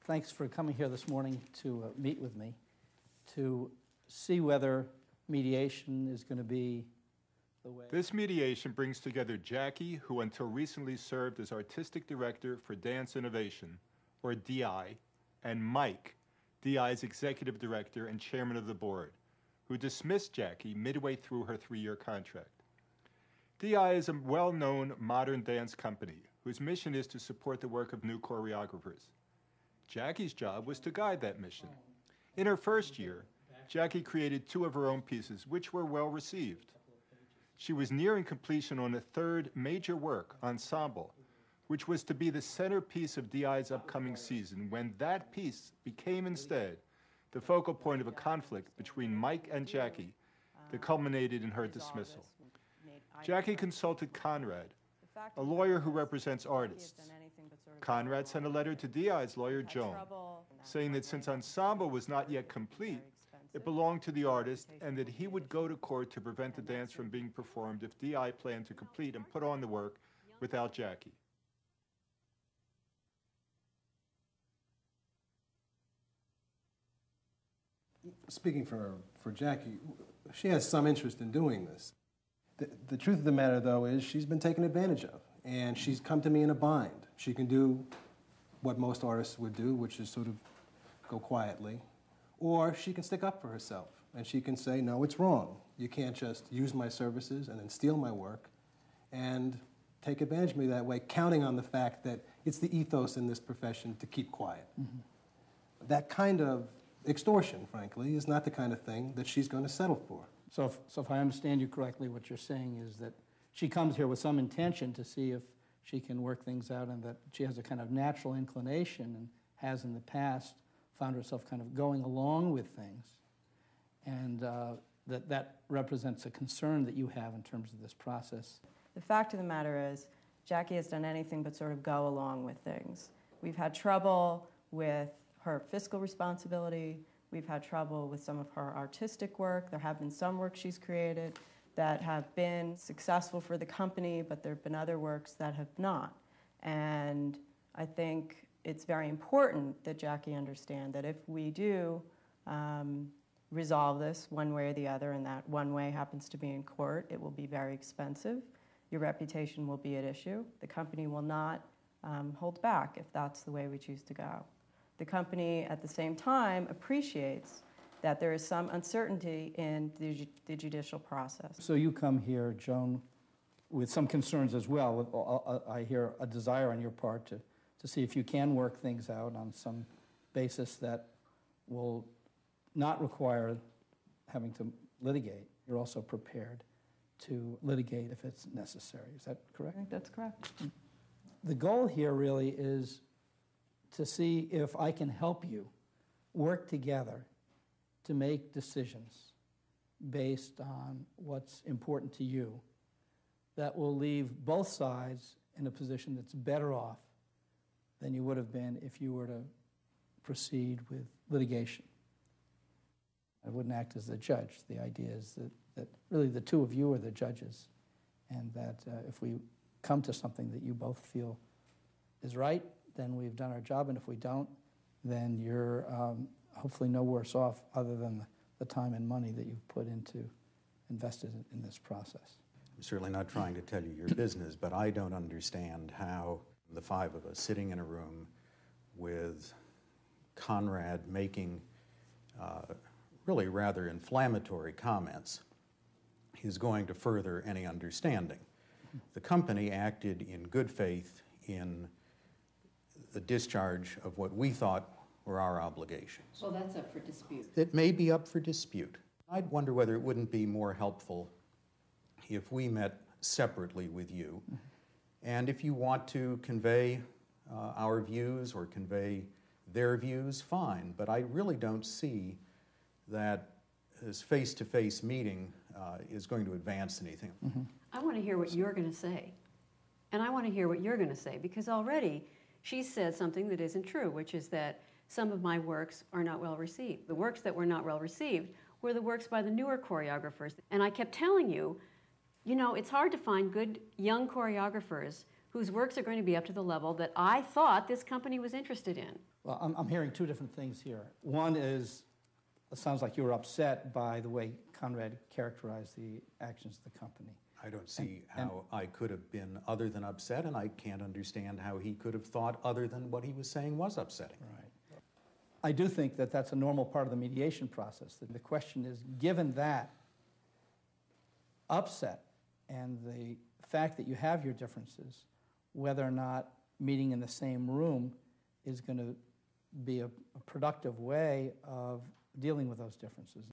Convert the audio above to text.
Thanks for coming here this morning to meet with me, to see whether mediation is going to be the way. This mediation brings together Jackie, who until recently served as Artistic Director for Dance Innovation, or DI, and Mike, DI's Executive Director and Chairman of the Board, who dismissed Jackie midway through her 3-year contract. DI is a well-known modern dance company whose mission is to support the work of new choreographers. Jackie's job was to guide that mission. In her first year, Jackie created 2 of her own pieces, which were well received. She was nearing completion on a 3rd major work, Ensemble, which was to be the centerpiece of DI's upcoming season, when that piece became instead the focal point of a conflict between Mike and Jackie that culminated in her dismissal. Jackie consulted Conrad, a lawyer who represents artists. Conrad sent a letter to DI's lawyer, Joan, saying that since Ensemble was not yet complete, it belonged to the artist and that he would go to court to prevent the dance from being performed if DI planned to complete and put on the work without Jackie. Speaking for Jackie, she has some interest in doing this. The truth of the matter, though, is she's been taken advantage of, and she's come to me in a bind. She can do what most artists would do, which is sort of go quietly, or she can stick up for herself, and she can say, no, it's wrong. You can't just use my services and then steal my work and take advantage of me that way, counting on the fact that it's the ethos in this profession to keep quiet. Mm-hmm. That kind of extortion, frankly, is not the kind of thing that she's going to settle for. So if I understand you correctly, what you're saying is that she comes here with some intention to see if she can work things out, and that she has a kind of natural inclination and has in the past found herself kind of going along with things, and that represents a concern that you have in terms of this process. The fact of the matter is, Jackie has done anything but sort of go along with things. We've had trouble with her fiscal responsibility. We've had trouble with some of her artistic work. There have been some works she's created that have been successful for the company, but there have been other works that have not. And I think it's very important that Jackie understand that if we do resolve this one way or the other, and that one way happens to be in court, it will be very expensive. Your reputation will be at issue. The company will not hold back if that's the way we choose to go. The company, at the same time, appreciates that there is some uncertainty in the judicial process. So you come here, Joan, with some concerns as well. I hear a desire on your part to see if you can work things out on some basis that will not require having to litigate. You're also prepared to litigate if it's necessary. Is that correct? I think that's correct. The goal here really is to see if I can help you work together to make decisions based on what's important to you that will leave both sides in a position that's better off than you would have been if you were to proceed with litigation. I wouldn't act as the judge. The idea is that really the two of you are the judges, and that if we come to something that you both feel is right, then we've done our job, and if we don't, then you're hopefully no worse off other than the time and money that you've invested in this process. I'm certainly not trying to tell you your business, but I don't understand how the 5 of us sitting in a room with Conrad making really rather inflammatory comments is going to further any understanding. The company acted in good faith in the discharge of what we thought were our obligations. Well, that's up for dispute. It may be up for dispute. I'd wonder whether it wouldn't be more helpful if we met separately with you, and if you want to convey our views or convey their views, fine, but I really don't see that this face-to-face meeting is going to advance anything. Mm-hmm. I want to hear what you're going to say, and I want to hear what you're going to say, because already she said something that isn't true, which is that some of my works are not well received. The works that were not well received were the works by the newer choreographers. And I kept telling you, you know, it's hard to find good young choreographers whose works are going to be up to the level that I thought this company was interested in. Well, I'm hearing two different things here. One is, it sounds like you were upset by the way Conrad characterized the actions of the company. I don't see how I could have been other than upset, and I can't understand how he could have thought other than what he was saying was upsetting. Right. I do think that that's a normal part of the mediation process. The question is, given that upset and the fact that you have your differences, whether or not meeting in the same room is going to be a productive way of dealing with those differences.